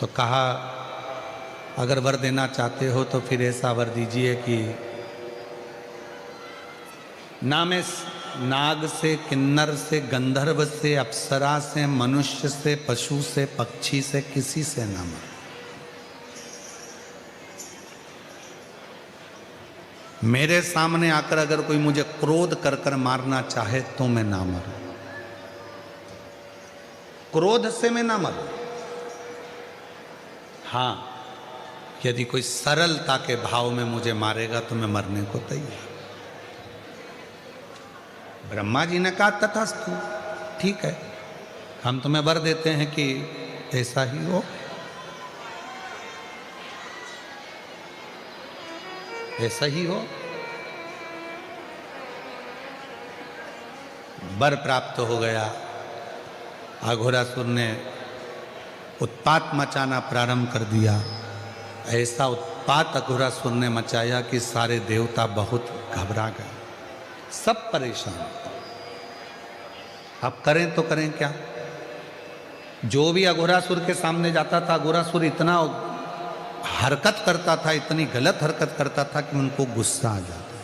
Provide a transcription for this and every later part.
तो कहा अगर वर देना चाहते हो तो फिर ऐसा वर दीजिए कि ना मैं नाग से, किन्नर से, गंधर्व से, अप्सरा से, मनुष्य से, पशु से, पक्षी से, किसी से ना मर। मेरे सामने आकर अगर कोई मुझे क्रोध कर कर मारना चाहे तो मैं ना मरूं, क्रोध से मैं ना मरूं। हाँ, यदि कोई सरलता के भाव में मुझे मारेगा तो मैं मरने को तैयार। ब्रह्मा जी ने कहा तथास्तु, ठीक है, हम तुम्हें वर देते हैं कि ऐसा ही हो, ऐसा ही हो। वर प्राप्त हो गया। अघोरासुर ने उत्पात मचाना प्रारंभ कर दिया। ऐसा उत्पात अघोरासुर ने मचाया कि सारे देवता बहुत घबरा गए, सब परेशान। अब करें तो करें क्या? जो भी अघोरासुर के सामने जाता था, अघोरासुर इतना हरकत करता था, इतनी गलत हरकत करता था कि उनको गुस्सा आ जाता,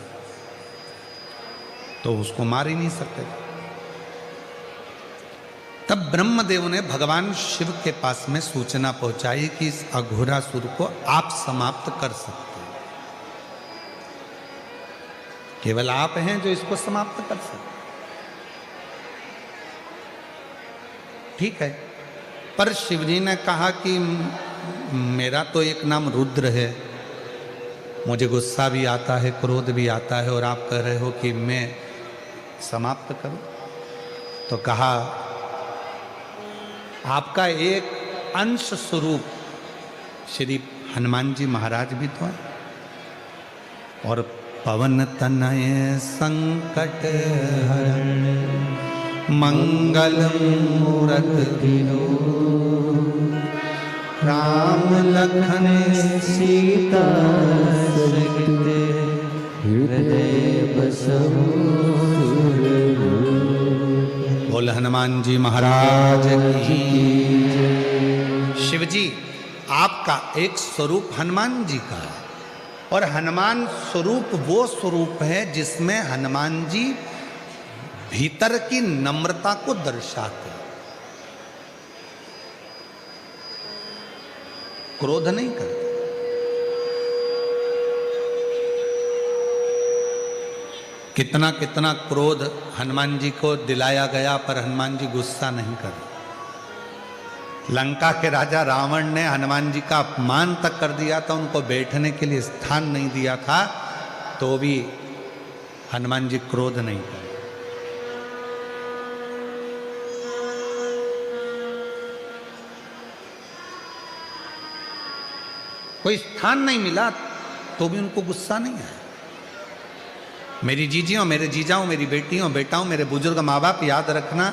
तो उसको मार ही नहीं सकते। तब ब्रह्मदेव ने भगवान शिव के पास में सूचना पहुंचाई कि इस अघोरासुर को आप समाप्त कर सकते हैं, केवल आप हैं जो इसको समाप्त कर सकते। ठीक है, पर शिवजी ने कहा कि मेरा तो एक नाम रुद्र है, मुझे गुस्सा भी आता है, क्रोध भी आता है, और आप कह रहे हो कि मैं समाप्त करूं। तो कहा आपका एक अंश स्वरूप श्री हनुमान जी महाराज भी तो हैं, और पवन तनय संकट हरण मंगल मूरति राम लखन सीता सहित हृदय बसहु। बोल हनुमान जी महाराज की। शिव जी आपका एक स्वरूप हनुमान जी का है, और हनुमान स्वरूप वो स्वरूप है जिसमें हनुमान जी भीतर की नम्रता को दर्शाते, क्रोध नहीं करते। कितना कितना क्रोध हनुमान जी को दिलाया गया, पर हनुमान जी गुस्सा नहीं करे। लंका के राजा रावण ने हनुमान जी का अपमान तक कर दिया था, उनको बैठने के लिए स्थान नहीं दिया था, तो भी हनुमान जी क्रोध नहीं करे। कोई स्थान नहीं मिला तो भी उनको गुस्सा नहीं आया। मेरी जीजियों, मेरे जीजाओं, मेरी बेटियों, बेटाओं, मेरे बुजुर्ग माँ बाप, याद रखना,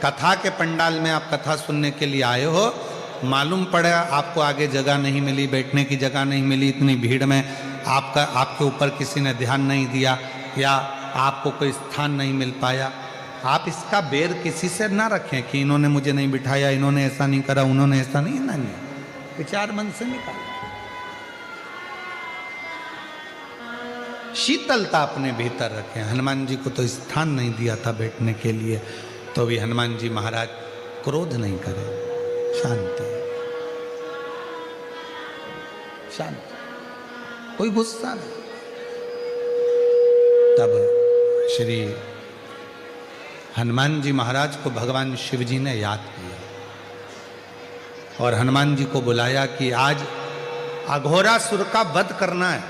कथा के पंडाल में आप कथा सुनने के लिए आए हो, मालूम पड़ा आपको आगे जगह नहीं मिली, बैठने की जगह नहीं मिली, इतनी भीड़ में आपके ऊपर किसी ने ध्यान नहीं दिया, या आपको कोई स्थान नहीं मिल पाया, आप इसका बेर किसी से ना रखें कि इन्होंने मुझे नहीं बिठाया, इन्होंने ऐसा नहीं करा, उन्होंने ऐसा नहीं, नहीं, विचार मन से निकाल। शीतलता अपने भीतर रखें। हनुमान जी को तो स्थान नहीं दिया था बैठने के लिए, तो भी हनुमान जी महाराज क्रोध नहीं करे, शांति, शांति, कोई गुस्सा नहीं। तब श्री हनुमान जी महाराज को भगवान शिव जी ने याद किया और हनुमान जी को बुलाया कि आज अघोरासुर का वध करना है।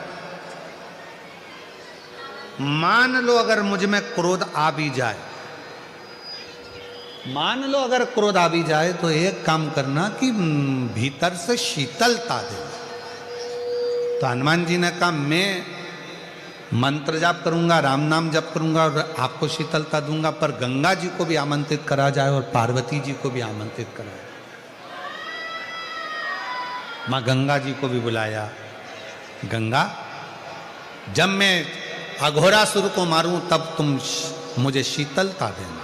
मान लो अगर मुझ में क्रोध आ भी जाए, मान लो अगर क्रोध आ भी जाए, तो एक काम करना कि भीतर से शीतलता देना। तो हनुमान जी ने कहा मैं मंत्र जाप करूंगा, राम नाम जप करूंगा और आपको शीतलता दूंगा, पर गंगा जी को भी आमंत्रित करा जाए और पार्वती जी को भी आमंत्रित कराए। मां गंगा जी को भी बुलाया। गंगा, जब मैं अघोरासुर को मारूं तब तुम मुझे शीतलता देना,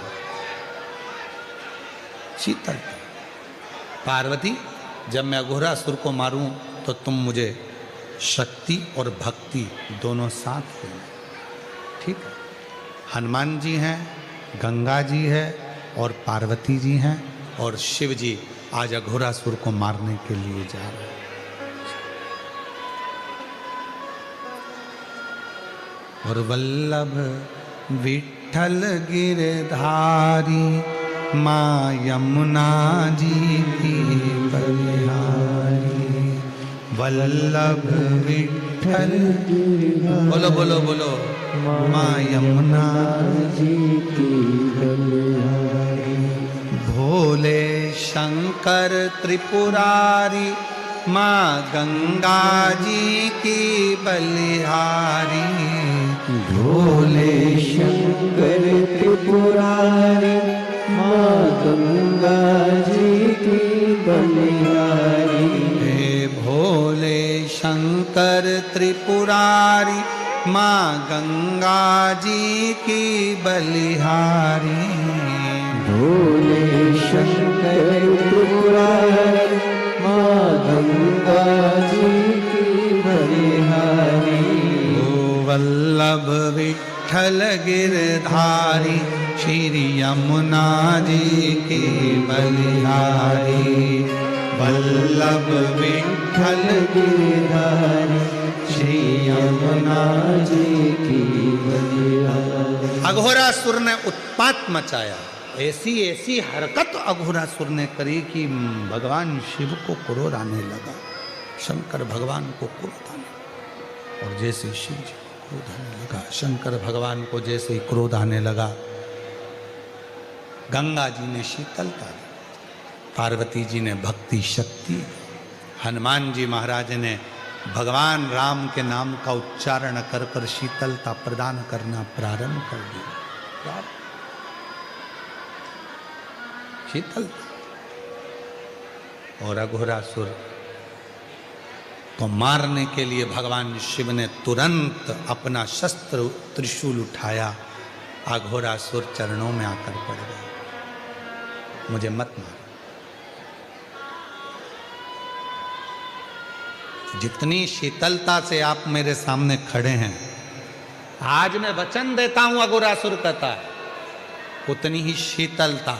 शीतलता। पार्वती, जब मैं अघोरासुर को मारूं तो तुम मुझे शक्ति और भक्ति दोनों साथ देना। ठीक है। हनुमान जी हैं, गंगा जी है और पार्वती जी हैं, और शिव जी आज अघोरासुर को मारने के लिए जा रहे हैं। और वल्लभ विठ्ठल गिरधारी माँ यमुना जी की बलिहारी। वल्लभ विठ्ठल, बोलो बोलो बोलो, माँ यमुना जी की बलिहारी। भोले शंकर त्रिपुरारी माँ गंगा जी की बलिहारी। भोले शंकर त्रिपुरारी माँ गंगा जी की बलिहारी। हे भोले शंकर त्रिपुरारी माँ गंगा जी की बलिहारी। भोले शंकर त्रिपुरारी माँ गंगा जी की बलिहारी। वल्लभ विठ्ठल गिरधारी श्री यमुना जी की बलिहारी। वल्लभ विठ्ठल गिरधारी श्री यमुना जी की बलिहारी। अघोरासुर ने उत्पात मचाया। ऐसी ऐसी हरकत अघोरासुर ने करी कि भगवान शिव को क्रोध आने लगा, शंकर भगवान को क्रोध आने लगा। और जैसे शिव जी को क्रोध आने लगा, शंकर भगवान को जैसे ही क्रोध आने लगा, गंगा जी ने शीतलता दी, पार्वती जी ने भक्ति शक्ति, हनुमान जी महाराज ने भगवान राम के नाम का उच्चारण कर कर शीतलता प्रदान करना प्रारंभ कर दिया। शीतल। और अघोरासुर को मारने के लिए भगवान शिव ने तुरंत अपना शस्त्र त्रिशूल उठाया। अघोरासुर चरणों में आकर पड़ गए, मुझे मत मार। जितनी शीतलता से आप मेरे सामने खड़े हैं, आज मैं वचन देता हूं, अघोरासुर कहता है, उतनी ही शीतलता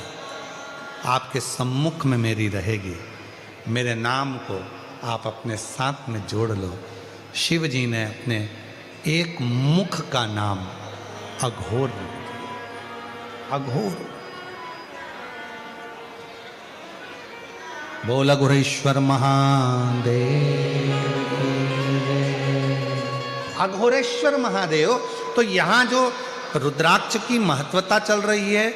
आपके सम्मुख में मेरी रहेगी। मेरे नाम को आप अपने साथ में जोड़ लो। शिव जी ने अपने एक मुख का नाम अघोर रख दिया। अघोर। बोल अघोरेश्वर महादेव। अघोरेश्वर महादेव। तो यहां जो रुद्राक्ष की महत्वता चल रही है,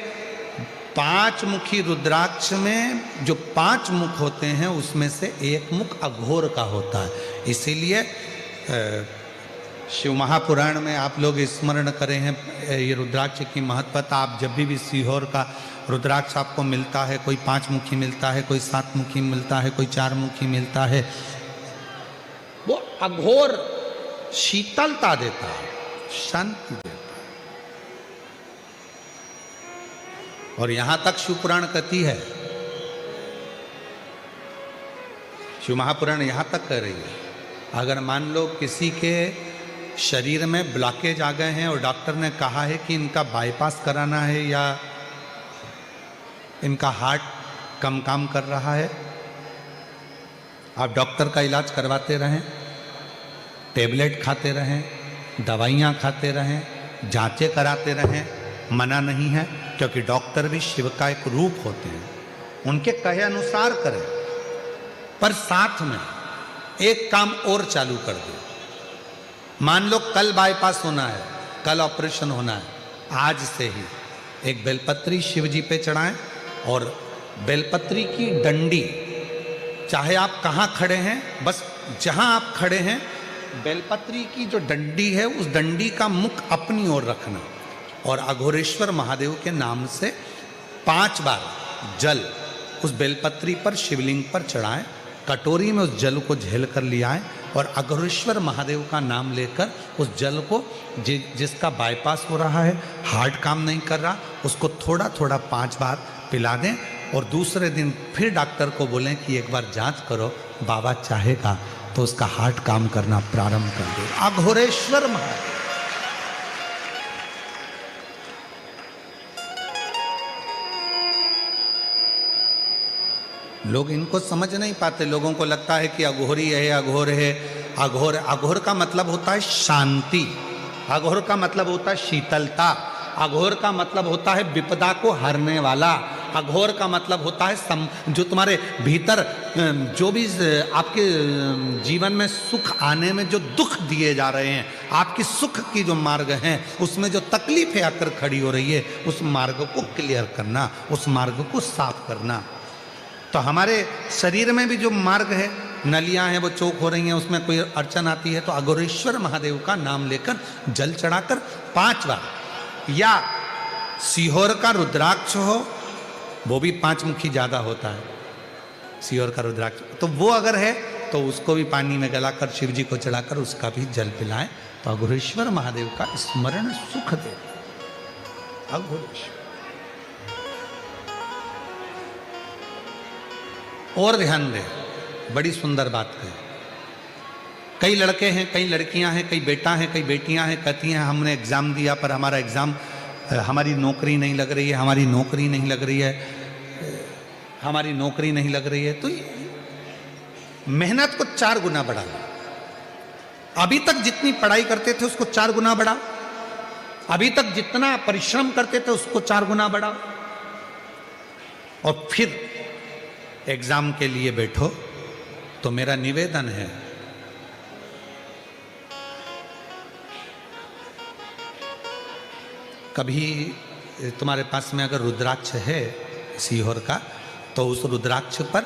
5 मुखी रुद्राक्ष में जो 5 मुख होते हैं उसमें से एक मुख अघोर का होता है। इसीलिए शिव महापुराण में आप लोग स्मरण करें हैं ये रुद्राक्ष की महत्वता। आप जब भी सीहोर का रुद्राक्ष आपको मिलता है, कोई 5 मुखी मिलता है, कोई 7 मुखी मिलता है, कोई 4 मुखी मिलता है, वो अघोर शीतलता देता है, शांति देता है। और यहां तक शिवपुराण कहती है, शिव महापुराण यहां तक कह रही है, अगर मान लो किसी के शरीर में ब्लॉकेज आ गए हैं और डॉक्टर ने कहा है कि इनका बाईपास कराना है या इनका हार्ट कम काम कर रहा है, आप डॉक्टर का इलाज करवाते रहें, टेबलेट खाते रहें, दवाइयाँ खाते रहें, जांचें कराते रहें, मना नहीं है, क्योंकि डॉक्टर भी शिव का एक रूप होते हैं, उनके कहे अनुसार करें। पर साथ में एक काम और चालू कर दो। मान लो कल बाईपास होना है, कल ऑपरेशन होना है, आज से ही एक बेलपत्री शिव जी पे चढ़ाएं और बेलपत्री की डंडी, चाहे आप कहाँ खड़े हैं, बस जहाँ आप खड़े हैं, बेलपत्री की जो डंडी है उस डंडी का मुख अपनी ओर रखना और अघोरेश्वर महादेव के नाम से 5 बार जल उस बेलपत्री पर शिवलिंग पर चढ़ाएं, कटोरी में उस जल को झेल कर ले आएं और अघोरेश्वर महादेव का नाम लेकर उस जल को जिसका बाईपास हो रहा है, हार्ट काम नहीं कर रहा, उसको थोड़ा थोड़ा 5 बार पिला दें और दूसरे दिन फिर डॉक्टर को बोलें कि एक बार जांच करो, बाबा चाहेगा तो उसका हार्ट काम करना प्रारंभ कर दे। अघोरेश्वर महादेव। लोग इनको समझ नहीं पाते। लोगों को लगता है कि अघोरी है, अघोर है। अघोर, अघोर का मतलब होता है शांति, अघोर का मतलब होता है शीतलता, अघोर का मतलब होता है विपदा को हरने वाला, अघोर का मतलब होता है जो तुम्हारे भीतर जो भी आपके जीवन में सुख आने में जो दुख दिए जा रहे हैं, आपकी सुख की जो मार्ग हैं उसमें जो तकलीफें आकर खड़ी हो रही है, उस मार्ग को क्लियर करना, उस मार्ग को साफ करना। तो हमारे शरीर में भी जो मार्ग है, नलियां हैं वो चौक हो रही हैं, उसमें कोई अड़चन आती है तो अघोरेश्वर महादेव का नाम लेकर जल चढ़ाकर 5 बार, या सीहोर का रुद्राक्ष हो, वो भी 5 मुखी ज़्यादा होता है, सीहोर का रुद्राक्ष, तो वो अगर है तो उसको भी पानी में गलाकर शिव जी को चढ़ाकर उसका भी जल पिलाएं तो अघोरेश्वर महादेव का स्मरण सुख दे। अघोरेश्वर। और ध्यान दें, बड़ी सुंदर बात है। कई लड़के हैं, कई लड़कियां हैं, कई बेटा हैं, कई बेटियां हैं, कहती हैं हमने एग्ज़ाम दिया पर हमारा एग्ज़ाम, हमारी नौकरी नहीं लग रही है, हमारी नौकरी नहीं लग रही है, हमारी नौकरी नहीं लग रही है। तो मेहनत को 4 गुना बढ़ा लो। अभी तक जितनी पढ़ाई करते थे उसको 4 गुना बढ़ाओ, अभी तक जितना परिश्रम करते थे उसको 4 गुना बढ़ाओ, और फिर एग्जाम के लिए बैठो। तो मेरा निवेदन है, कभी तुम्हारे पास में अगर रुद्राक्ष है सीहोर का, तो उस रुद्राक्ष पर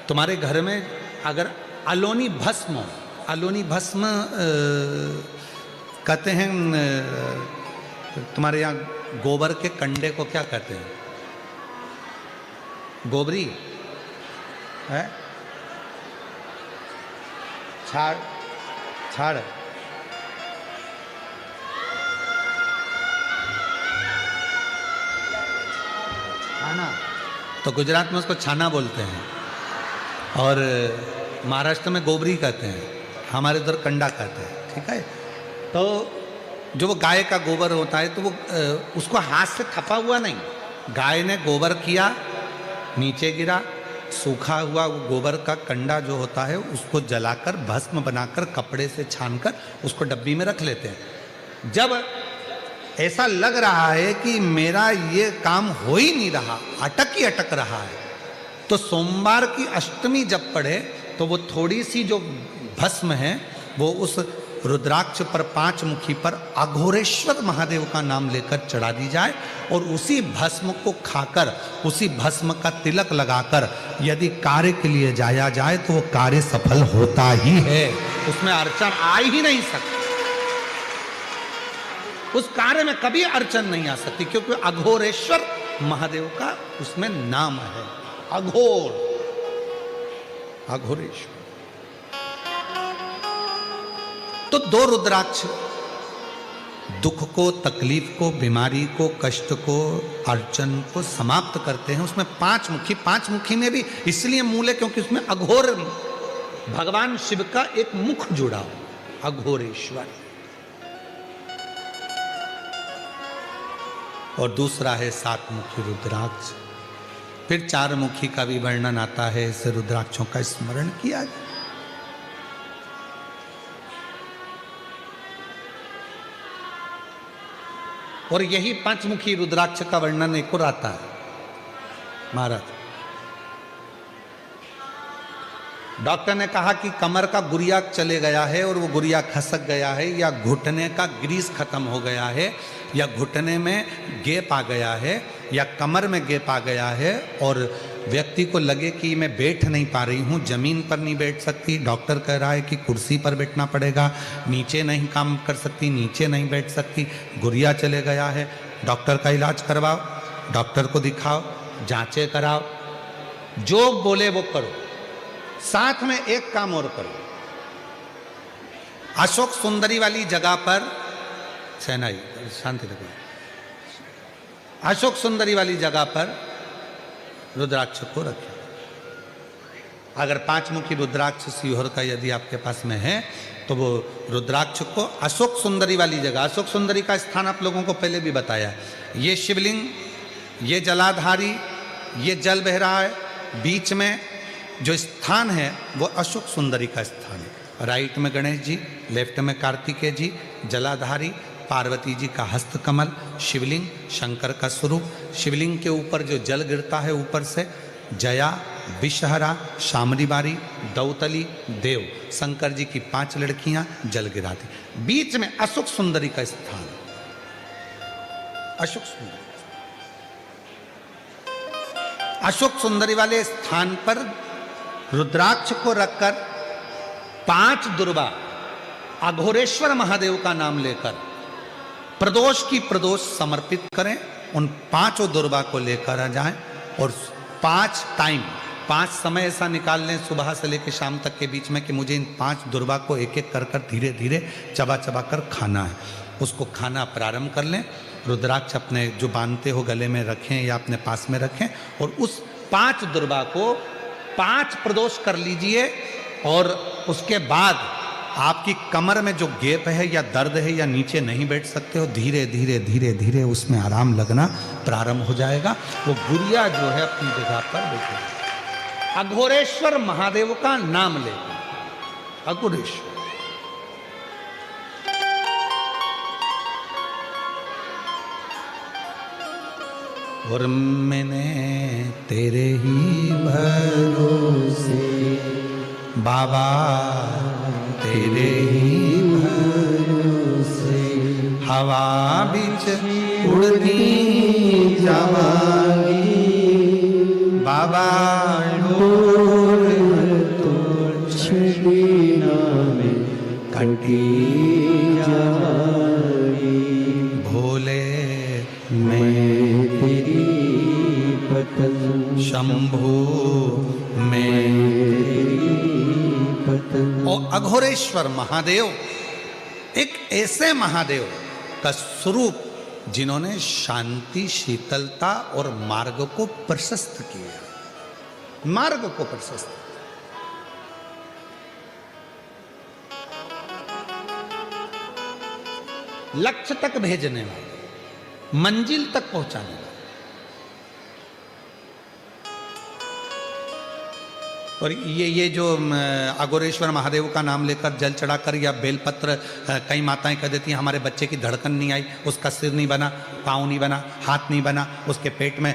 तुम्हारे घर में अगर अलोनी भस्म हो, अलोनी भस्म कहते हैं, तुम्हारे यहाँ गोबर के कंडे को क्या कहते हैं? गोबरी है, छाड़, छाड़, छाना, तो गुजरात में उसको छाना बोलते हैं, और महाराष्ट्र में गोबरी कहते हैं, हमारे उधर कंडा कहते हैं। ठीक है, तो जो वो गाय का गोबर होता है तो वो उसको हाथ से थपा हुआ नहीं, गाय ने गोबर किया, नीचे गिरा, सूखा हुआ गोबर का कंडा जो होता है उसको जलाकर भस्म बनाकर कपड़े से छानकर उसको डब्बी में रख लेते हैं। जब ऐसा लग रहा है कि मेरा ये काम हो ही नहीं रहा, अटक ही अटक रहा है, तो सोमवार की अष्टमी जब पढ़े तो वो थोड़ी सी जो भस्म है वो उस रुद्राक्ष पर 5 मुखी पर अघोरेश्वर महादेव का नाम लेकर चढ़ा दी जाए, और उसी भस्म को खाकर, उसी भस्म का तिलक लगाकर यदि कार्य के लिए जाया जाए तो वो कार्य सफल होता ही है, उसमें अड़चन आ ही नहीं सकती, उस कार्य में कभी अड़चन नहीं आ सकती, क्योंकि अघोरेश्वर महादेव का उसमें नाम है, अघोर, अघोरेश्वर। तो 2 रुद्राक्ष दुख को, तकलीफ को, बीमारी को, कष्ट को, अड़चन को समाप्त करते हैं। उसमें 5 मुखी, 5 मुखी में भी इसलिए मूल है क्योंकि उसमें अघोर भगवान शिव का एक मुख जुड़ा हो, अघोरेश्वर, और दूसरा है 7 मुखी रुद्राक्ष। फिर 4 मुखी का भी वर्णन आता है, इसे रुद्राक्षों का स्मरण किया जाए। और यही 5 मुखी रुद्राक्ष का वर्णन एक और आता है महाराज। डॉक्टर ने कहा कि कमर का गुरिया चले गया है और वो गुरिया खसक गया है, या घुटने का ग्रीस खत्म हो गया है, या घुटने में गैप आ गया है, या कमर में गैप आ गया है, और व्यक्ति को लगे कि मैं बैठ नहीं पा रही हूँ, जमीन पर नहीं बैठ सकती, डॉक्टर कह रहा है कि कुर्सी पर बैठना पड़ेगा, नीचे नहीं काम कर सकती, नीचे नहीं बैठ सकती, गुरिया चले गया है, डॉक्टर का इलाज करवाओ, डॉक्टर को दिखाओ, जांचें कराओ, जो बोले वो करो। साथ में एक काम और करो, अशोक सुंदरी वाली जगह पर, सेनाई शांति रखो, अशोक सुंदरी वाली जगह पर रुद्राक्ष को रखें। अगर 5 मुखी रुद्राक्ष सीहोर का यदि आपके पास में है तो वो रुद्राक्ष को अशोक सुंदरी वाली जगह, अशोक सुंदरी का स्थान आप लोगों को पहले भी बताया, ये शिवलिंग, ये जलाधारी, ये जल बह रहा है, बीच में जो स्थान है वो अशोक सुंदरी का स्थान है। राइट में गणेश जी, लेफ्ट में कार्तिकेय जी, जलाधारी, पार्वती जी का हस्तकमल, शिवलिंग, शंकर का स्वरूप। शिवलिंग के ऊपर जो जल गिरता है ऊपर से, जया, विषहरा, शामरीबारी, दौतली, देव, शंकर जी की 5 लड़कियां जल गिराती। बीच में अशोक सुंदरी का स्थान, अशोक सुंदरी, अशोक सुंदरी वाले स्थान पर रुद्राक्ष को रखकर 5 दुर्वा अघोरेश्वर महादेव का नाम लेकर प्रदोष की प्रदोष समर्पित करें। उन 5 दुर्वा को लेकर आ जाएं और 5 टाइम, 5 समय ऐसा निकाल लें सुबह से लेकर शाम तक के बीच में कि मुझे इन 5 दुर्वा को एक एक कर धीरे धीरे चबा चबा कर खाना है। उसको खाना प्रारंभ कर लें। रुद्राक्ष अपने जो बांधते हो गले में रखें या अपने पास में रखें और उस 5 दुर्वा को 5 प्रदोष कर लीजिए। और उसके बाद आपकी कमर में जो गैप है या दर्द है या नीचे नहीं बैठ सकते हो, धीरे धीरे धीरे धीरे उसमें आराम लगना प्रारंभ हो जाएगा। वो गुड़िया जो है अपनी जगह पर बैठे। अघोरेश्वर महादेव का नाम लेकर, अघोरेश्वर, और मैंने तेरे ही भरोसे बाबा, तेरे ही भरोसे हवा बीच उड़ती जावांगी बाबा, डोर तो छड़ीना में कटी जाएगी। भोले मैं तेरी पतंग, शंभू मैं पतंग। और अघोरेश्वर महादेव एक ऐसे महादेव का स्वरूप जिन्होंने शांति, शीतलता और मार्ग को प्रशस्त किया, मार्ग को प्रशस्त। लक्ष्य तक भेजने वाले, मंजिल तक पहुंचाने वाले। और ये जो अघोरेश्वर महादेव का नाम लेकर जल चढ़ाकर या बेलपत्र, कई माताएं कह देती हैं हमारे बच्चे की धड़कन नहीं आई, उसका सिर नहीं बना, पाँव नहीं बना, हाथ नहीं बना, उसके पेट में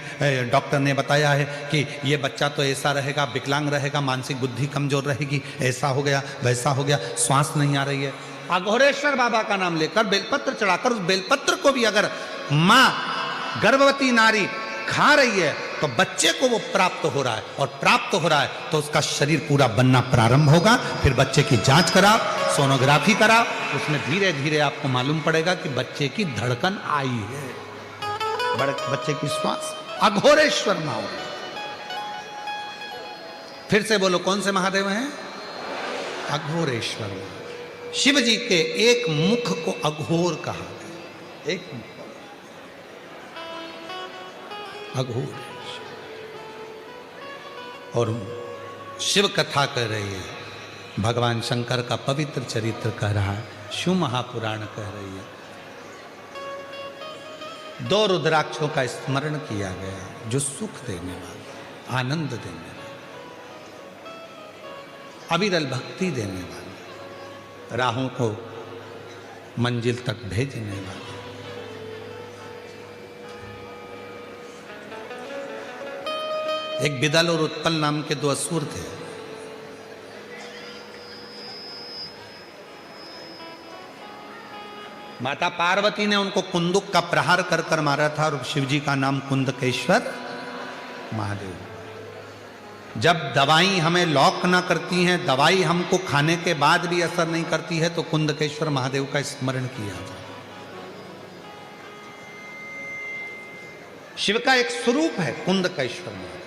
डॉक्टर ने बताया है कि ये बच्चा तो ऐसा रहेगा, विकलांग रहेगा, मानसिक बुद्धि कमजोर रहेगी, ऐसा हो गया, वैसा हो गया, श्वास नहीं आ रही है। अघोरेश्वर बाबा का नाम लेकर बेलपत्र चढ़ाकर उस बेलपत्र को भी अगर माँ गर्भवती नारी खा रही है तो बच्चे को वो प्राप्त हो रहा है, और प्राप्त हो रहा है तो उसका शरीर पूरा बनना प्रारंभ होगा। फिर बच्चे की जांच कराओ, सोनोग्राफी कराओ, उसमें धीरे धीरे आपको मालूम पड़ेगा कि बच्चे की धड़कन आई है, बच्चे की श्वास। अघोरेश्वर महादेव, फिर से बोलो कौन से महादेव हैं? अघोरेश्वर महादेव। शिव जी के एक मुख को अघोर कहा गया, एक मुख अघोर। और शिव कथा कह रही है, भगवान शंकर का पवित्र चरित्र कह रहा है, शिव महापुराण कह रही है। 2 रुद्राक्षों का स्मरण किया गया जो सुख देने वाले, आनंद देने वाले, अविरल भक्ति देने वाले, राहों को मंजिल तक भेजने वाले। एक बिदल और उत्पल नाम के 2 असुर थे। माता पार्वती ने उनको कुंदुक का प्रहार कर कर मारा था, और शिवजी का नाम कुंदकेश्वर महादेव। जब दवाई हमें लॉक ना करती हैं, दवाई हमको खाने के बाद भी असर नहीं करती है, तो कुंदकेश्वर महादेव का स्मरण किया जाए। शिव का एक स्वरूप है कुंदकेश्वर महादेव,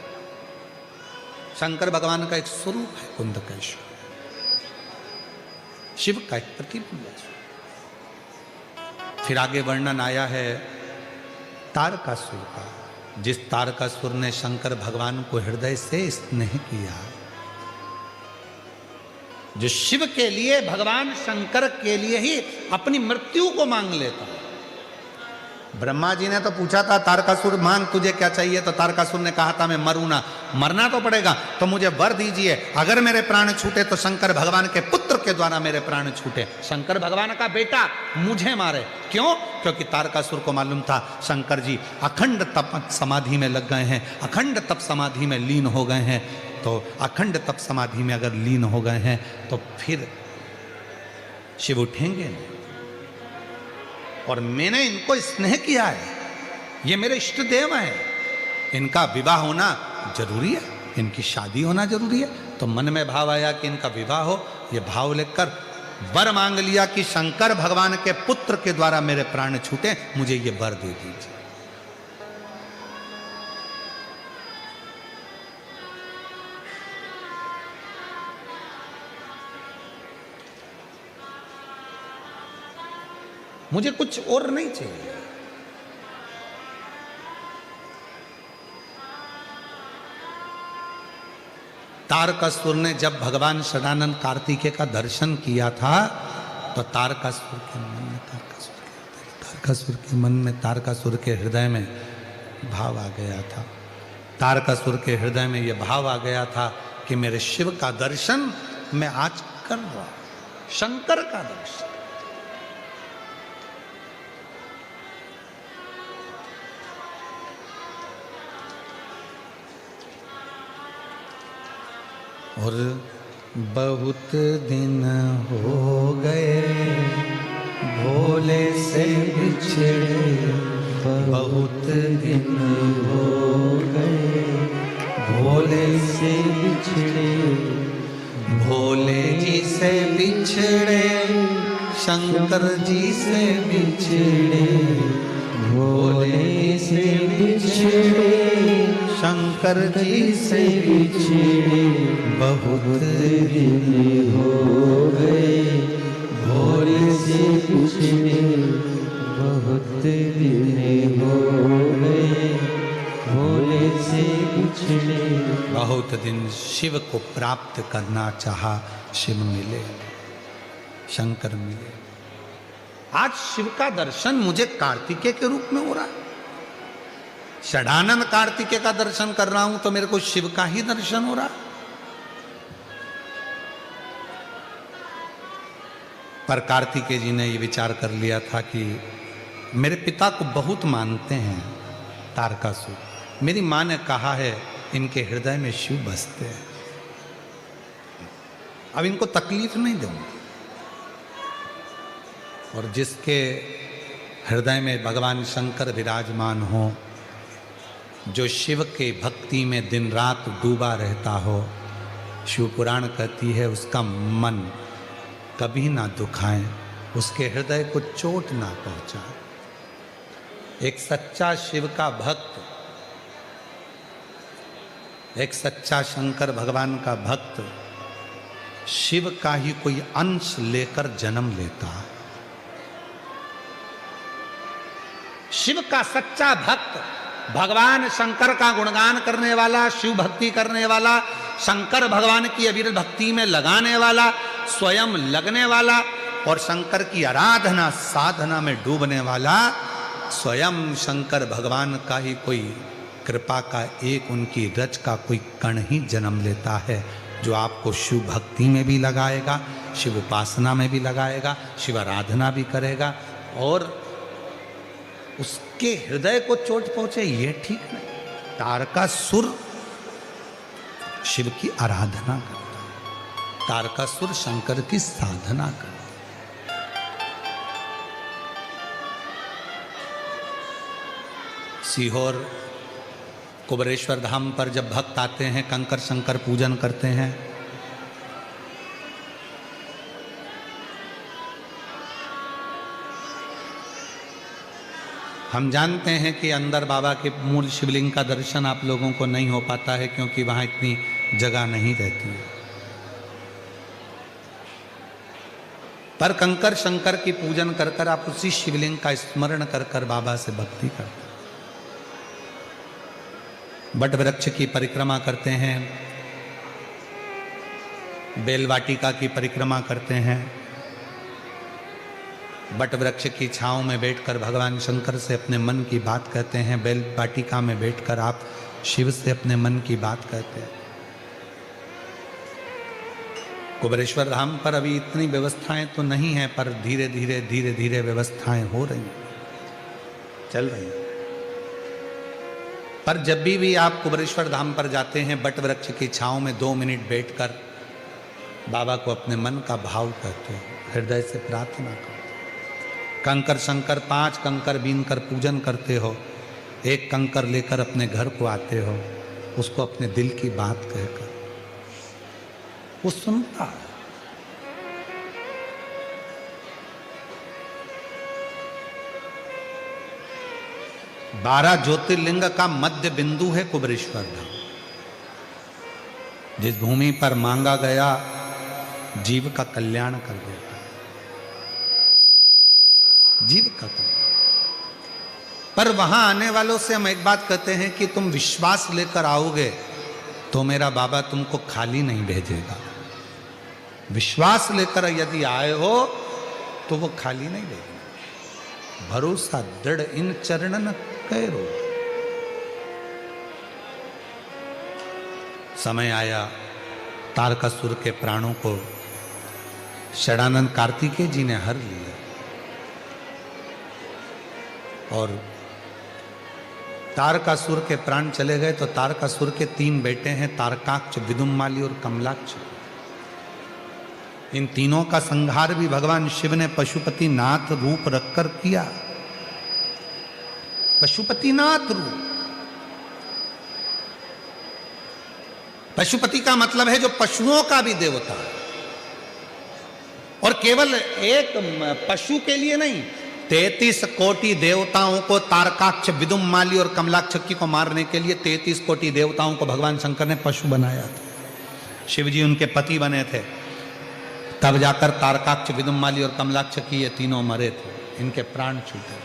शंकर भगवान का एक स्वरूप है कुंदकेश्वर, शिव का एक प्रतिबिंब है। फिर आगे वर्णन आया है तारकासुर का, जिस तारकासुर ने शंकर भगवान को हृदय से स्नेह किया, जो शिव के लिए, भगवान शंकर के लिए ही अपनी मृत्यु को मांग लेता। ब्रह्मा जी ने तो पूछा था तारकासुर मांग तुझे क्या चाहिए, तो तारकासुर ने कहा था मैं मरूं ना, मरना तो पड़ेगा, तो मुझे वर दीजिए, अगर मेरे प्राण छूटे तो शंकर भगवान के पुत्र के द्वारा मेरे प्राण छूटे, शंकर भगवान का बेटा मुझे मारे। क्यों? क्योंकि तारकासुर को मालूम था शंकर जी अखंड तप समाधि में लग गए हैं, अखंड तप समाधि में लीन हो गए हैं, तो अखंड तप समाधि में अगर लीन हो गए हैं तो फिर शिव उठेंगे नहीं। और मैंने इनको स्नेह किया है, ये मेरे इष्ट देव हैं, इनका विवाह होना जरूरी है, इनकी शादी होना जरूरी है। तो मन में भाव आया कि इनका विवाह हो, ये भाव लेकर वर मांग लिया कि शंकर भगवान के पुत्र के द्वारा मेरे प्राण छूटे, मुझे ये वर दे दीजिए। मुझे कुछ और नहीं चाहिए। तारकासुर ने जब भगवान षडानंद कार्तिकेय का दर्शन किया था तो तारकासुर के हृदय में भाव आ गया था। तारकासुर के हृदय में यह भाव आ गया था कि मेरे शिव का दर्शन मैं आज कर रहा हूं, शंकर का दर्शन। और बहुत दिन हो गए भोले से बिछड़े, बहुत दिन हो गए भोले से बिछड़े, भोले जी से बिछड़े शंकर जी से बिछड़े, भोले से बिछड़े शंकर जी से बिछड़े, बहुत दिन हो गए भोले से बिछड़े, बहुत दिन हो गए भोले से बिछड़े। बहुत दिन शिव को प्राप्त करना चाहा, शिव मिले, शंकर मिले। आज शिव का दर्शन मुझे कार्तिकेय के रूप में हो रहा है। षडानंद कार्तिकेय का दर्शन कर रहा हूं तो मेरे को शिव का ही दर्शन हो रहा। पर कार्तिकेय जी ने ये विचार कर लिया था कि मेरे पिता को बहुत मानते हैं तारकासुर, मेरी मां ने कहा है इनके हृदय में शिव बसते हैं, अब इनको तकलीफ नहीं दूंगा। और जिसके हृदय में भगवान शंकर विराजमान हो, जो शिव के भक्ति में दिन रात डूबा रहता हो, शिव पुराण कहती है उसका मन कभी ना दुखाए, उसके हृदय को चोट ना पहुंचाए। एक सच्चा शिव का भक्त, एक सच्चा शंकर भगवान का भक्त शिव का ही कोई अंश लेकर जन्म लेता है। शिव का सच्चा भक्त, भगवान शंकर का गुणगान करने वाला, शिव भक्ति करने वाला, शंकर भगवान की अविरत भक्ति में लगाने वाला, स्वयं लगने वाला और शंकर की आराधना साधना में डूबने वाला, स्वयं शंकर भगवान का ही कोई कृपा का एक उनकी रच का कोई कण ही जन्म लेता है, जो आपको शिव भक्ति में भी लगाएगा, शिव उपासना में भी लगाएगा, शिव आराधना भी करेगा और उसके हृदय को चोट पहुंचे ये ठीक नहीं। तारकासुर शिव की आराधना करता है, तारकासुर शंकर की साधना करता है। सीहोर कुबरेश्वर धाम पर जब भक्त आते हैं, कंकर शंकर पूजन करते हैं, हम जानते हैं कि अंदर बाबा के मूल शिवलिंग का दर्शन आप लोगों को नहीं हो पाता है क्योंकि वहाँ इतनी जगह नहीं रहती है। पर कंकर शंकर की पूजन कर कर आप उसी शिवलिंग का स्मरण कर कर बाबा से भक्ति करते हैं। बट वृक्ष की परिक्रमा करते हैं, बेल वाटिका की परिक्रमा करते हैं, बट वृक्ष की छांव में बैठकर भगवान शंकर से अपने मन की बात कहते हैं, बेल वाटिका में बैठकर आप शिव से अपने मन की बात कहते हैं। कुबेरेश्वर धाम पर अभी इतनी व्यवस्थाएं तो नहीं है, पर धीरे धीरे व्यवस्थाएं हो रही हैं, चल रही हैं। पर जब भी आप कुबेरेश्वर धाम पर जाते हैं, बट वृक्ष की छांव में 2 मिनट बैठकर बाबा को अपने मन का भाव कहते हो, हृदय से प्रार्थना करो। कंकर शंकर 5 कंकर बीन कर पूजन करते हो, 1 कंकर लेकर अपने घर को आते हो, उसको अपने दिल की बात कहकर वो सुनता है। बारह ज्योतिर्लिंग का मध्य बिंदु है कुबेरेश्वर धाम। जिस भूमि पर मांगा गया जीव का कल्याण कर देता है, जीव का कल्याण। पर वहां आने वालों से हम एक बात कहते हैं कि तुम विश्वास लेकर आओगे तो मेरा बाबा तुमको खाली नहीं भेजेगा। विश्वास लेकर यदि आए हो तो वो खाली नहीं भेजेगा। भरोसा दृढ़ इन चरणन कैरो। समय आया, तारकासुर के प्राणों को षडानंद कार्तिकेय जी ने हर लिया और तारकासुर के प्राण चले गए तो तारकासुर के 3 बेटे हैं, तारकाक्ष, विदुम्माली और कमलाक्ष। इन तीनों का संहार भी भगवान शिव ने पशुपति नाथ रूप रखकर किया। पशुपति नाथ रूप, पशुपति का मतलब है जो पशुओं का भी देवता है, और केवल एक पशु के लिए नहीं, 33 कोटि देवताओं को, तारकाक्ष, विदुम्माली और कमलाक्ष को मारने के लिए 33 कोटि देवताओं को भगवान शंकर ने पशु बनाया था। शिव जी उनके पति बने थे, तब जाकर तारकाक्ष, विदुम्माली और कमलाक्ष ये तीनों मरे थे, इनके प्राण छूटे।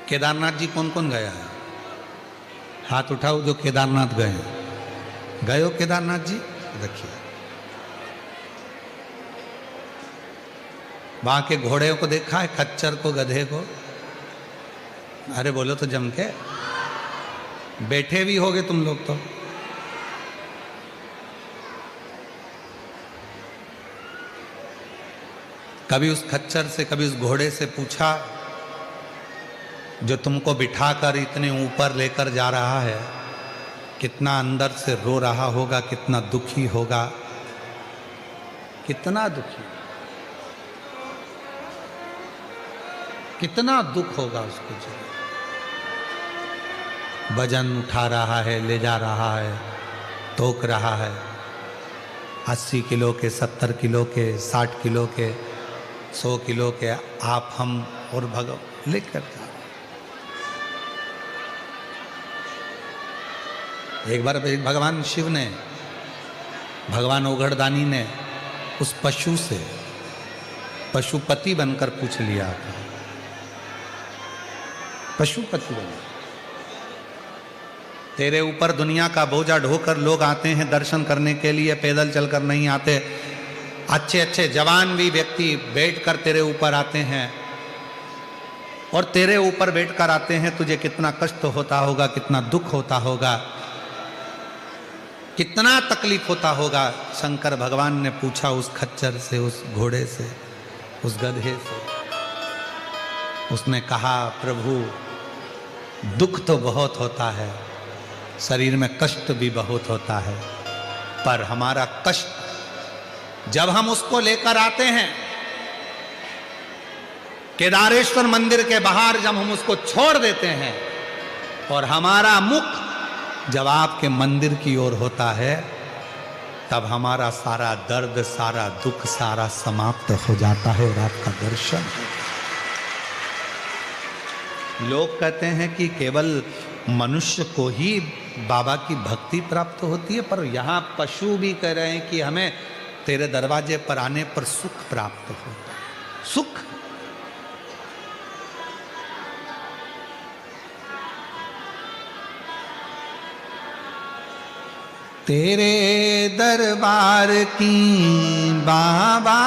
केदारनाथ जी कौन कौन गया है? हाथ उठाओ जो केदारनाथ गए हैं। गए हो केदारनाथ जी? देखिए वहां के घोड़े को देखा है, खच्चर को, गधे को? अरे बोलो तो जम के, बैठे भी होगे तुम लोग तो। कभी उस खच्चर से, कभी उस घोड़े से पूछा जो तुमको बिठाकर इतने ऊपर लेकर जा रहा है, कितना अंदर से रो रहा होगा, कितना दुखी होगा, कितना दुखी, कितना दुख होगा उसको। जो वजन उठा रहा है, ले जा रहा है, तोक रहा है, 80 किलो के, 70 किलो के, 60 किलो के, 100 किलो के आप, हम और भगवान लेकर जा। एक बार भगवान शिव ने, भगवान ओघड़दानी ने उस पशु से पशुपति बनकर पूछ लिया था, पशुपति बन, तेरे ऊपर दुनिया का बोझा ढोकर लोग आते हैं दर्शन करने के लिए, पैदल चलकर नहीं आते। अच्छे अच्छे जवान भी व्यक्ति बैठकर तेरे ऊपर आते हैं, और तेरे ऊपर बैठकर आते हैं, तुझे कितना कष्ट होता होगा, कितना दुख होता होगा, कितना तकलीफ होता होगा। शंकर भगवान ने पूछा उस खच्चर से, उस घोड़े से, उस गधे से। उसने कहा, प्रभु दुख तो बहुत होता है, शरीर में कष्ट भी बहुत होता है, पर हमारा कष्ट जब हम उसको लेकर आते हैं केदारेश्वर मंदिर के बाहर, जब हम उसको छोड़ देते हैं और हमारा मुख जब आपके मंदिर की ओर होता है, तब हमारा सारा दर्द, सारा दुख, सारा समाप्त हो जाता है और आपका दर्शन। लोग कहते हैं कि केवल मनुष्य को ही बाबा की भक्ति प्राप्त होती है, पर यहाँ पशु भी कह रहे हैं कि हमें तेरे दरवाजे पर आने पर सुख प्राप्त होता है। सुख तेरे दरबार की बाबा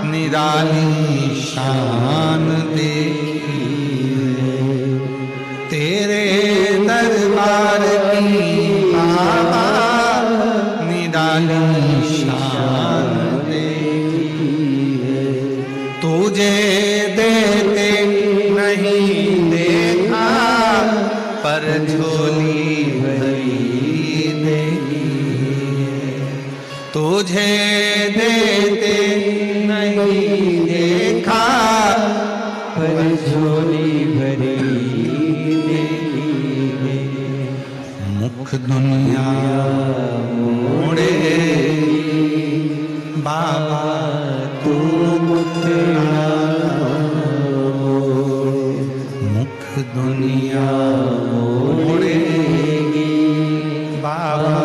निराली शान देखी, तेरे दरबार की बाबा निराली शान देखी, तुझे देते नहीं देखा पर झोली भरी तुझे देते नहीं देखा पर झोली भरी मुख दुनिया मोड़े बाबा तू मुखड़ा मुख दुनिया मोड़ेगी बाबा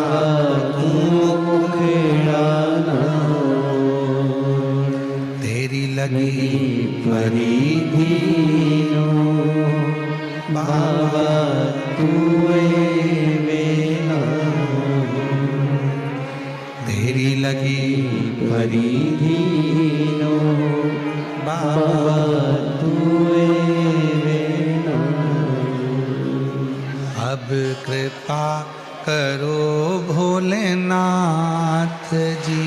लगी परिधि बाबा तू मेरा तेरी लगी परिधि बाबा तू मेरा। अब कृपा करो भोलेनाथ जी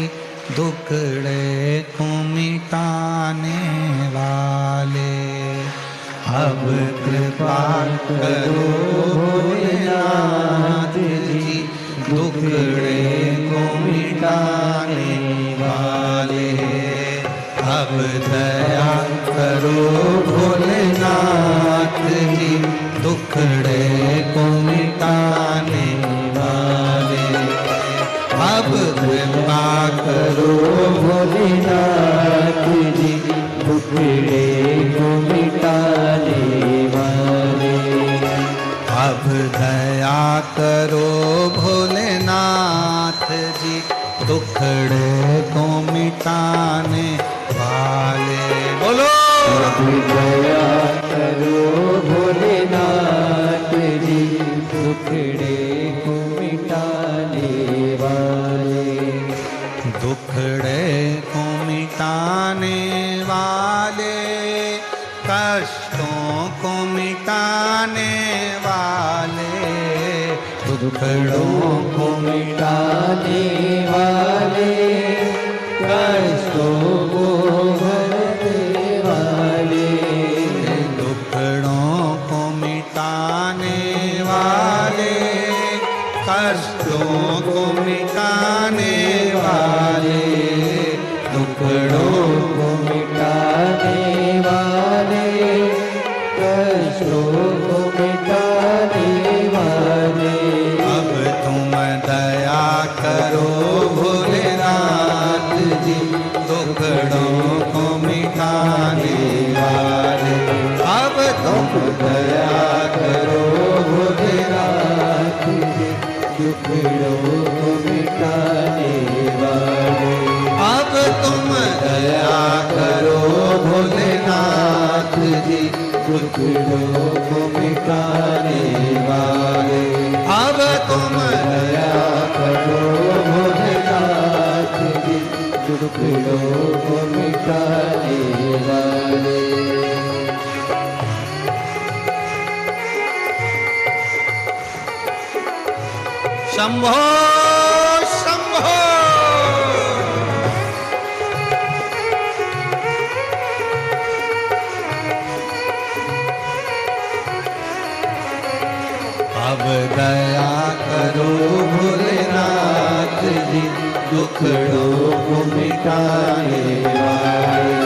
दुखड़े को मिटाने वाले, अब कृपा करो भोलेनाथ जी दुखड़े को मिटाने वाले, अब दया करो भोलेनाथ जी दुखड़े को मिटाने वाले, अब कृपा करो भोलेनाथ जी दुखड़े को मिटाने वाले, अब दया करो भोलेनाथ जी दुखड़े को मिटाने वाले। बोलो अब दया करो भोलेनाथ जी दुखड़े को मिटाने वाले, दुखड़े को मिटाने वाले, कष्टों को मिटाने वाले, दुखड़ों को मिटाने वाले, कष्टों को भरने वाले, दुखड़ों को मिटाने वाले, कष्टों को मिटाने वाले, दुखड़ों को मिटाने वाले, कष्टों को मिटाने वाले, अब तुम दया करो भोलेनाथ जी दुखड़ों को मिटाने वाले, अब तुम दया करो भोलेनाथ जी दुखड़ों को मिटाने वाले, अब तुम दया करो भोलेनाथ जी दुखड़ों को मिटाने वाले, अब तुम दया करो भोलेनाथ जी दुखड़ों को मिटाने वाले। शंभो शंभो अब दया करो भोलेनाथ जी दुखड़ों को मिटाने वाले,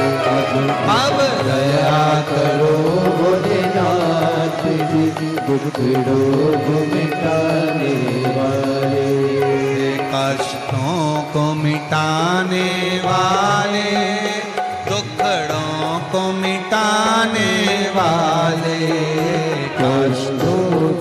अब दया करो भोलेनाथ जी दुखड़ों को मिटाने वाले, कष्टों को मिटाने वाले, दुखड़ों को मिटाने वाले, कष्टों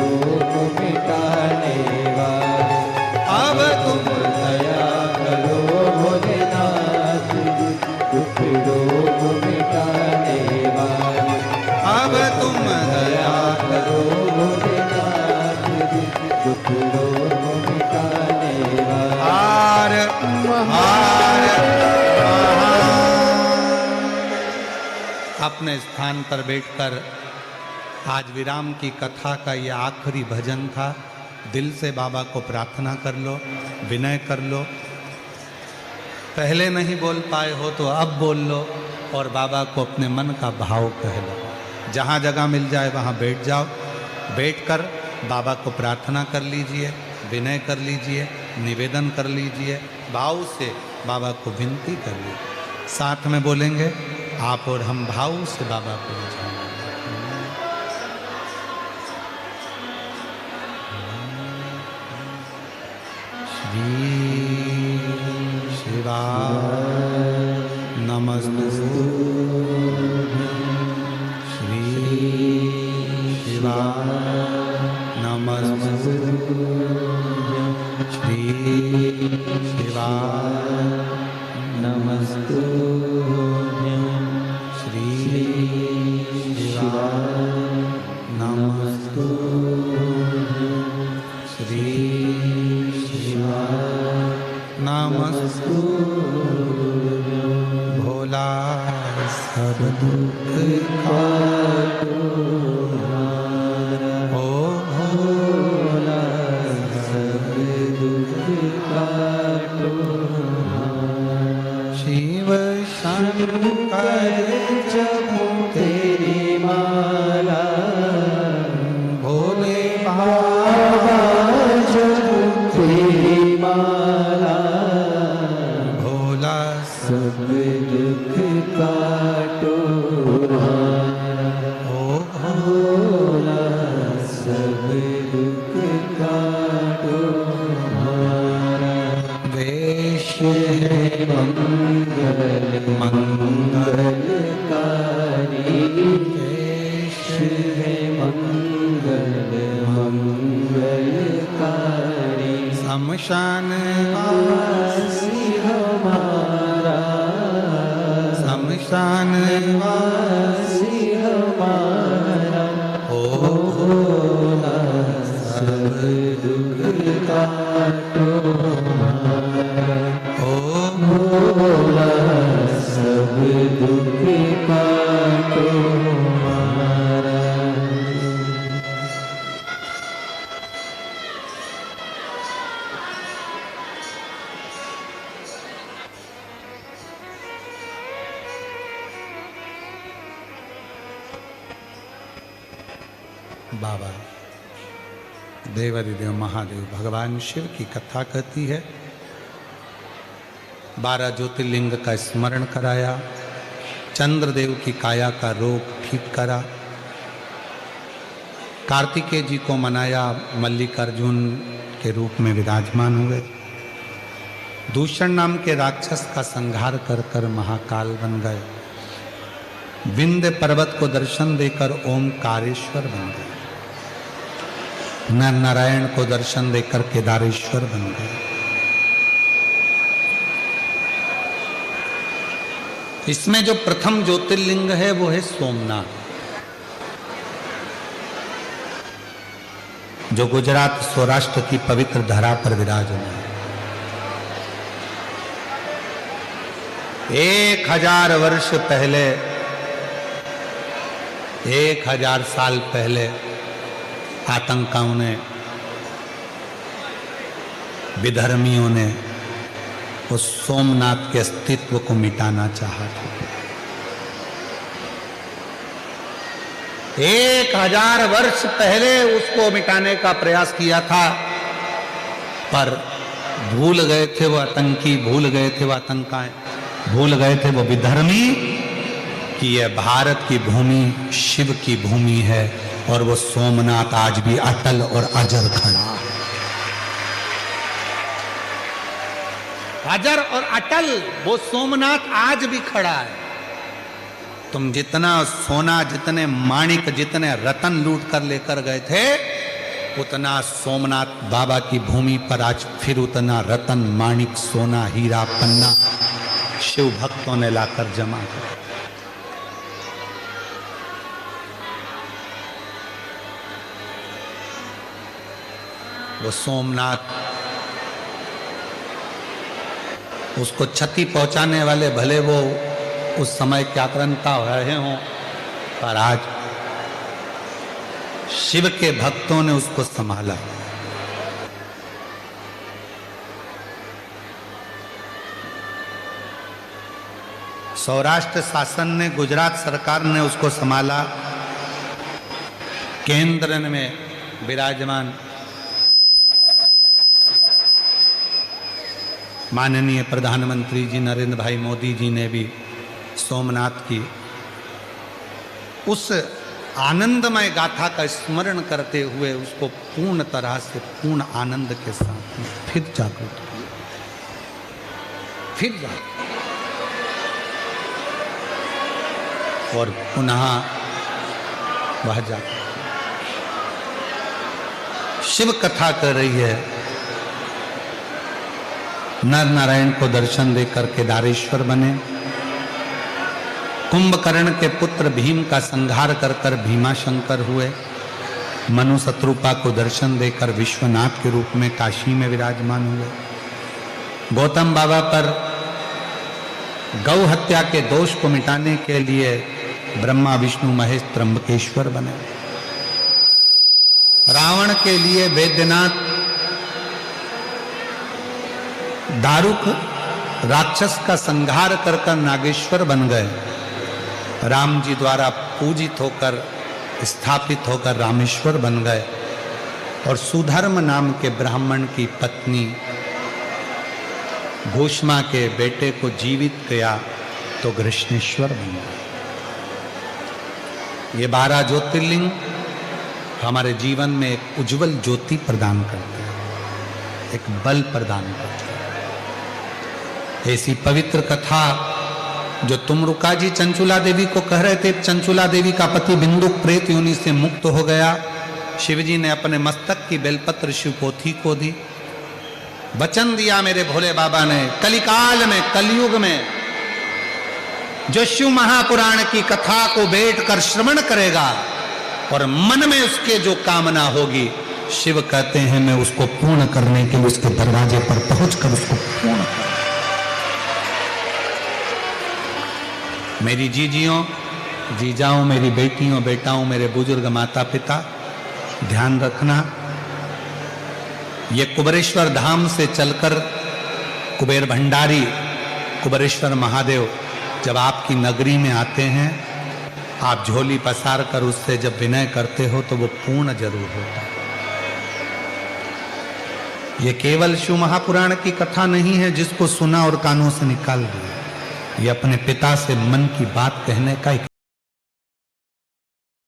रोग मिटाने वाले, अब तुम दया करो भोलेनाथ जी, दुख रोग मिटाने वाले, अब तुम दया करो भोलेनाथ जी, दुख रोग मिटाने वाले। हार हार अपने स्थान पर बैठकर आज विराम की कथा का ये आखिरी भजन था। दिल से बाबा को प्रार्थना कर लो, विनय कर लो। पहले नहीं बोल पाए हो तो अब बोल लो और बाबा को अपने मन का भाव कह लो। जहाँ जगह मिल जाए वहाँ बैठ जाओ। बैठकर बाबा को प्रार्थना कर लीजिए, विनय कर लीजिए, निवेदन कर लीजिए, भाव से बाबा को विनती कर लीजिए। साथ में बोलेंगे आप और हम, भाव से बाबा को रिझाएंगे। श्री शिवाय नमस्तु, श्री शिवाय नमस्तु, श्री शिवाय नमस्तुभ्यं, श्री शिवाय नमस्तुभ्यं, श्री शिवाय नमस्तुभ्यं। भोला सब दुख काटो हो, भोला सब दुख काटो। शिव शंकर जपो तेरी माला, भोले बाबा जपो तेरी माला, भोला सब दुख काटो हमारा। हो, भोला सब दुख काटो हमारा। वेश मंगल मंगलकारी, वेश है मंगल मंगलकारी। शमशान वासी हमारा, शमशान वासी हमारा। हो, भोला सब दुख काटो हमारा। हो, भोला सब दुख काटो हमारा। बाबा देवादिदेव महादेव भगवान शिव की कथा कहती है। 12 ज्योतिर्लिंग का स्मरण कराया, चंद्रदेव की काया का रोग ठीक करा, कार्तिकेय जी को मनाया, मल्लिकार्जुन के रूप में विराजमान हुए, दूषण नाम के राक्षस का संहार कर कर महाकाल बन गए, विंध्य पर्वत को दर्शन देकर ओमकारेश्वर बन गए, नर नारायण को दर्शन देकर केदारेश्वर बन गए। इसमें जो प्रथम ज्योतिर्लिंग है वो है सोमनाथ, जो गुजरात सौराष्ट्र की पवित्र धरा पर विराजमान है। 1000 वर्ष पहले, 1000 साल पहले आतंकियों ने, विधर्मियों ने उस सोमनाथ के अस्तित्व को मिटाना चाहा था। 1000 वर्ष पहले उसको मिटाने का प्रयास किया था, पर भूल गए थे वो आतंकी, भूल गए थे वो आतंकी, भूल गए थे वो विधर्मी कि यह भारत की भूमि शिव की भूमि है और वो सोमनाथ आज भी अटल और अजर खड़ा है। अजर और अटल वो सोमनाथ आज भी खड़ा है। तुम जितना सोना, जितने माणिक, जितने रतन लूट कर लेकर गए थे, उतना सोमनाथ बाबा की भूमि पर आज फिर उतना रतन माणिक सोना हीरा पन्ना शिव भक्तों ने लाकर जमा किया। वो सोमनाथ, उसको क्षति पहुंचाने वाले भले वो उस समय के आक्रांता रहे हों, पर आज शिव के भक्तों ने उसको संभाला। सौराष्ट्र शासन ने, गुजरात सरकार ने उसको संभाला। केंद्र में विराजमान माननीय प्रधानमंत्री जी नरेंद्र भाई मोदी जी ने भी सोमनाथ की उस आनंदमय गाथा का स्मरण करते हुए उसको पूर्ण तरह से पूर्ण आनंद के साथ में फिर जागृत किया, फिर जागृत और पुनः वह जागृत शिव कथा कर रही है। नर नारायण को दर्शन देकर केदारेश्वर बने। कुंभकर्ण के पुत्र भीम का संहार कर कर भीमाशंकर हुए। मनु शत्रुपा को दर्शन देकर विश्वनाथ के रूप में काशी में विराजमान हुए। गौतम बाबा पर गौ हत्या के दोष को मिटाने के लिए ब्रह्मा विष्णु महेश त्र्यंबकेश्वर बने। रावण के लिए वैद्यनाथ, दारुक राक्षस का संहार कर कर नागेश्वर बन गए। राम जी द्वारा पूजित होकर स्थापित होकर रामेश्वर बन गए और सुधर्म नाम के ब्राह्मण की पत्नी भूष्मा के बेटे को जीवित किया तो कृष्णेश्वर बन गए। ये 12 ज्योतिर्लिंग हमारे जीवन में एक उज्जवल ज्योति प्रदान करते हैं, एक बल प्रदान करते हैं। ऐसी पवित्र कथा जो तुमरुका जी चंचुला देवी को कह रहे थे, चंचुला देवी का पति बिंदु प्रेत योनि से मुक्त हो गया। शिवजी ने अपने मस्तक की बेलपत्र शिवपोथी को दी। वचन दिया मेरे भोले बाबा ने, कलिकाल में, कलयुग में जो शिव महापुराण की कथा को बैठकर श्रवण करेगा और मन में उसके जो कामना होगी, शिव कहते हैं मैं उसको पूर्ण करने के लिए उसके दरवाजे पर पहुंचकर उसको पूर्ण कर। मेरी जीजियों, जीजाओं, मेरी बेटियों, बेटाओं, मेरे बुजुर्ग माता पिता, ध्यान रखना, ये कुबेरेश्वर धाम से चलकर कुबेर भंडारी, कुबेरेश्वर महादेव जब आपकी नगरी में आते हैं, आप झोली पसार कर उससे जब विनय करते हो तो वो पूर्ण जरूर होता है। ये केवल शिव महापुराण की कथा नहीं है जिसको सुना और कानों से निकाल दिया। ये अपने पिता से मन की बात कहने का एक